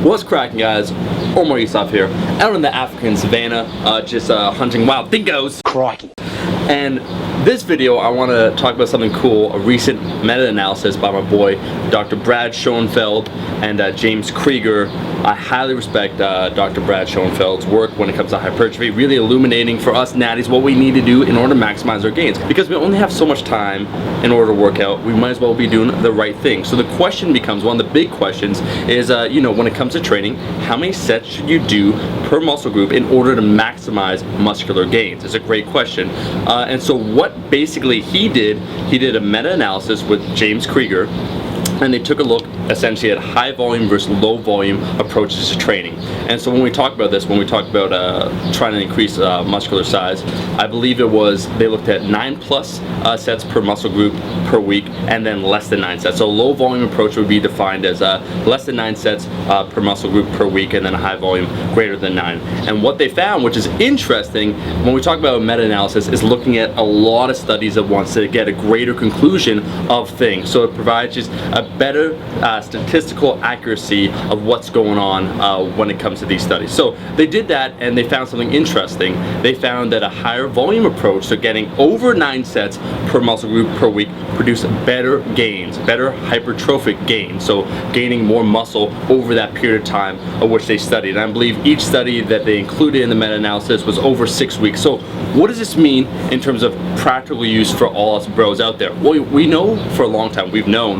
What's cracking, guys? Omar Yusuf here, out in the African savannah, just hunting wild dingoes. Crikey. And this video, I want to talk about something cool, a recent meta-analysis by my boy, Dr. Brad Schoenfeld and James Krieger. I highly respect Dr. Brad Schoenfeld's work when it comes to hypertrophy, really illuminating for us natties what we need to do in order to maximize our gains. Because we only have so much time in order to work out, we might as well be doing the right thing. So the question becomes, one of the big questions is, when it comes to training, how many sets should you do per muscle group in order to maximize muscular gains? It's a great question. And so what basically he did a meta-analysis with James Krieger, and they took a look essentially at high volume versus low volume approaches to training. And so when we talk about this, when we talk about trying to increase muscular size, I believe it was, they looked at 9+ sets per muscle group per week, and then less than 9 sets. So a low volume approach would be defined as less than 9 sets per muscle group per week, and then a high volume greater than 9. And what they found, which is interesting, when we talk about meta-analysis, is looking at a lot of studies at once to get a greater conclusion of things. So it provides just a better statistical accuracy of what's going on when it comes to these studies. So they did that, and they found something interesting. They found that a higher volume approach, so getting over 9 sets per muscle group per week, produced better gains, better hypertrophic gains, so gaining more muscle over that period of time of which they studied. And I believe each study that they included in the meta-analysis was over 6 weeks. So what does this mean in terms of practical use for all us bros out there? Well, we know for a long time, we've known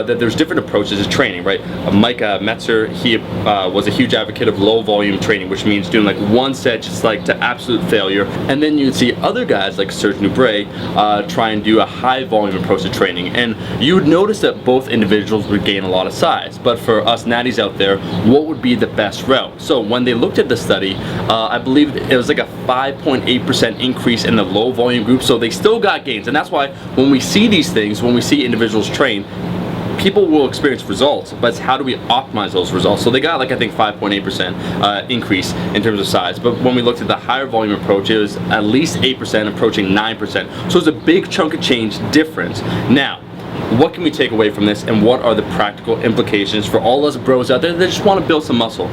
that there's different approaches to training, right? Mike Metzer, he was a huge advocate of low volume training, which means doing like 1 set just like to absolute failure. And then you'd see other guys like Serge Nubret try and do a high volume approach to training. And you would notice that both individuals would gain a lot of size. But for us natties out there, what would be the best route? So when they looked at the study, I believe it was like a 5.8% increase in the low volume group. So they still got gains. And that's why when we see these things, when we see individuals train, people will experience results, but it's how do we optimize those results? So they got like, I think, 5.8% increase in terms of size. But when we looked at the higher volume approach, it was at least 8%, approaching 9%. So it's a big chunk of change difference. Now, what can we take away from this, and what are the practical implications for all us bros out there that just want to build some muscle?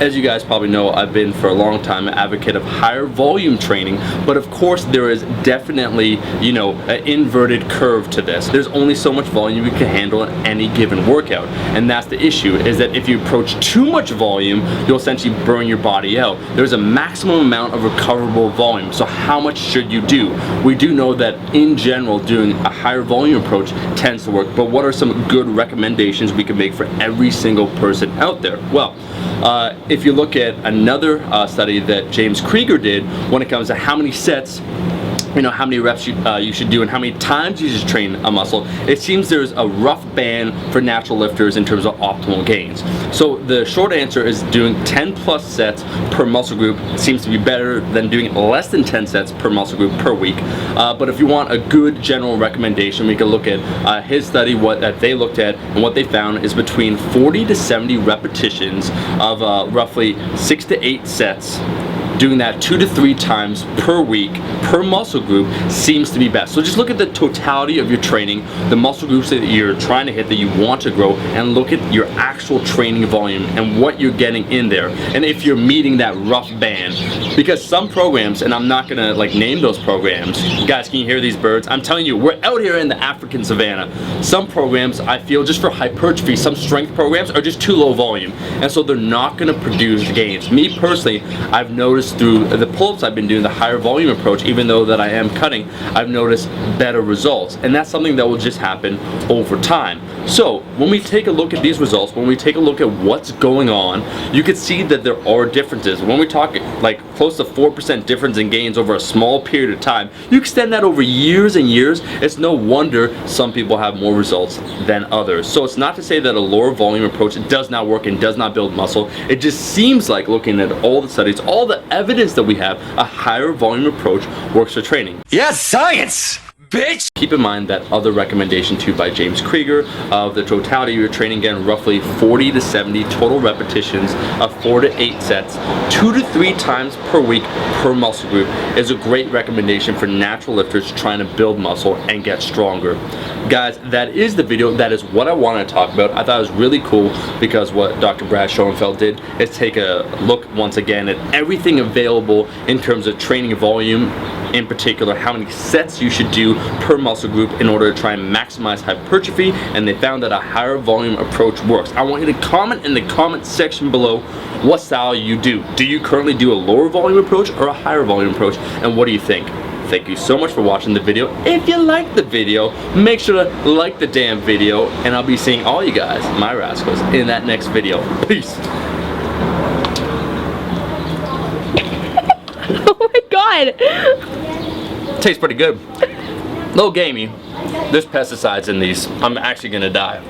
As you guys probably know, I've been for a long time an advocate of higher volume training, but of course there is definitely, an inverted curve to this. There's only so much volume you can handle in any given workout, and that's the issue, is that if you approach too much volume, you'll essentially burn your body out. There's a maximum amount of recoverable volume, so how much should you do? We do know that in general doing a higher volume approach tends to work, but what are some good recommendations we can make for every single person out there? Well, if you look at another study that James Krieger did when it comes to how many sets, how many reps you should do and how many times you should train a muscle, it seems there's a rough band for natural lifters in terms of optimal gains. So the short answer is doing 10+ sets per muscle group seems to be better than doing less than 10 sets per muscle group per week. But if you want a good general recommendation, we can look at his study. What that they looked at and what they found is between 40 to 70 repetitions of roughly 6 to 8 sets. Doing that 2 to 3 times per week per muscle group seems to be best. So just look at the totality of your training, the muscle groups that you're trying to hit, that you want to grow, and look at your actual training volume and what you're getting in there, and if you're meeting that rough band. Because some programs, and I'm not gonna name those programs, guys, can you hear these birds? I'm telling you, we're out here in the African savannah. Some programs, I feel, just for hypertrophy, some strength programs are just too low volume, and so they're not gonna produce gains. Me personally, I've noticed through the pull-ups I've been doing, the higher volume approach, even though that I am cutting, I've noticed better results, and that's something that will just happen over time. So when we take a look at these results, when we take a look at what's going on, you can see that there are differences. When we talk like close to 4% difference in gains over a small period of time, you extend that over years and years, it's no wonder some people have more results than others. So it's not to say that a lower volume approach does not work and does not build muscle. It just seems like, looking at all the studies, all the evidence that we have, a higher volume approach works for training. Yes, science, bitch! keep in mind that other recommendation too by James Krieger of the totality of your training, again, roughly 40 to 70 total repetitions of 4 to 8 sets, 2 to 3 times per week per muscle group is a great recommendation for natural lifters trying to build muscle and get stronger. Guys, that is the video. That is what I wanted to talk about. I thought it was really cool because what Dr. Brad Schoenfeld did is take a look once again at everything available in terms of training volume, in particular how many sets you should do per muscle group in order to try and maximize hypertrophy, and they found that a higher volume approach works. I want you to comment in the comment section below what style you do. Do you currently do a lower volume approach or a higher volume approach, and what do you think? Thank you so much for watching the video. If you liked the video, make sure to like the damn video, and I'll be seeing all you guys, my rascals, in that next video. Peace. Oh my god! Tastes pretty good. Little gamey. There's pesticides in these. I'm actually gonna die.